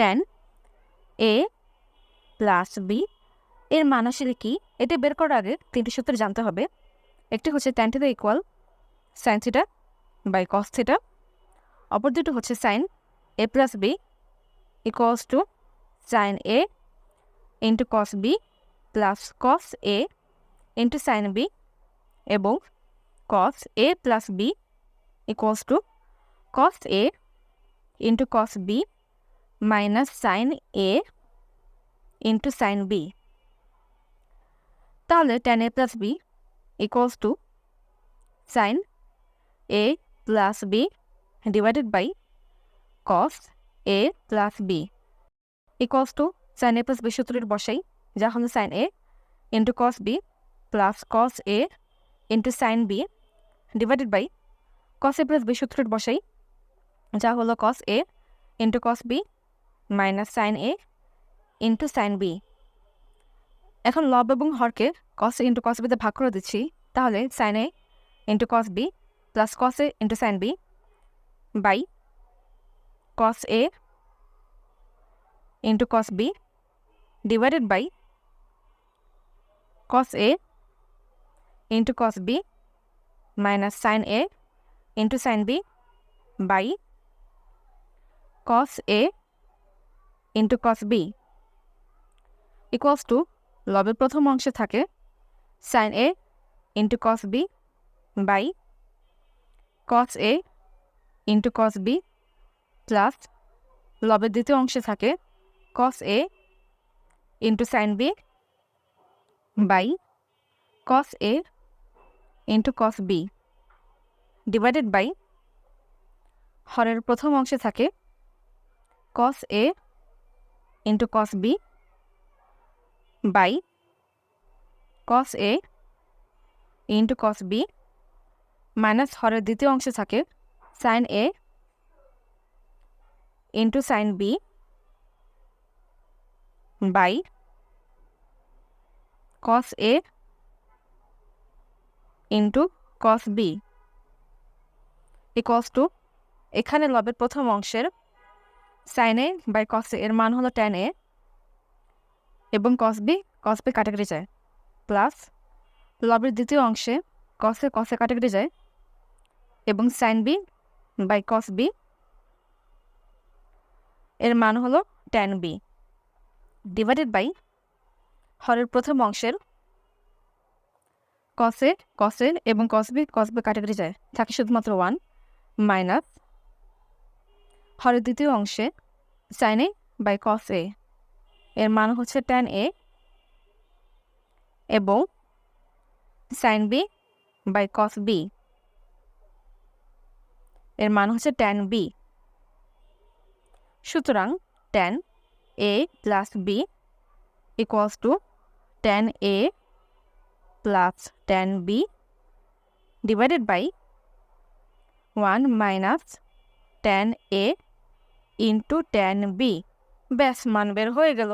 tan a plus b এর মান আসলে কি? এটা বের করার আগে তিনটি সূত্র জানতে হবে। একটি হচ্ছে tan theta equal sin theta by cos theta, অপর দুটো হচ্ছে sin a plus b equals to sin a into cos b plus cos a into sin b এবং cos a plus b equals to cos a into cos b minus sin a into sin b। তাহলে tan a plus b equals to sin a plus b divided by cos a plus b equals to sin a plus b সূত্রের বসাই, যা হলো sin a into cos b plus cos a into sin b divided by cos a plus b সূত্রের বসাই, যা হলো cos a into cos b minus sin a into sin b। এখন লব এবং হরকে cos a into cos b তে ভাগ করে দিচ্ছি, তাহলে sin a into cos b plus cos a into sin b by cos a into cos b divided by cos a into cos b minus sin a into sin b by cos a into cos b equals to লবের প্রথম অংশে থাকে sin a into cos b by cos a into cos b plus লবের দ্বিতীয় অংশে থাকে cos a into sin b by cos a into cos b divided by হরের প্রথম অংশে থাকে cos a into cos b by cos a into cos b minus হরের দ্বিতীয় অংশে থাকে sin a into sin b by cos a into cos b equals to এখানে লবের প্রথম অংশের sin a by cos a এর মান হলো tan a এবং cos b কাটাকাটি যায়, প্লাস লবের দ্বিতীয় অংশে cos a কাটাকাটি যায় এবং sin b by cos b এর মান হলো tan b ডিভাইডেড বাই হরের প্রথম অংশের cos a এবং cos b কাটাকাটি যায়, থাকে শুধুমাত্র 1 মাইনাস হরের দ্বিতীয় অংশে sin a by cos a এর মান হচ্ছে tan a এবং sin b by cos b এর মান হচ্ছে tan b। সুতরাং tan a plus b equals to tan a plus tan b divided by 1 minus tan a into tan b। ব্যাস, মান বের হয়ে গেল।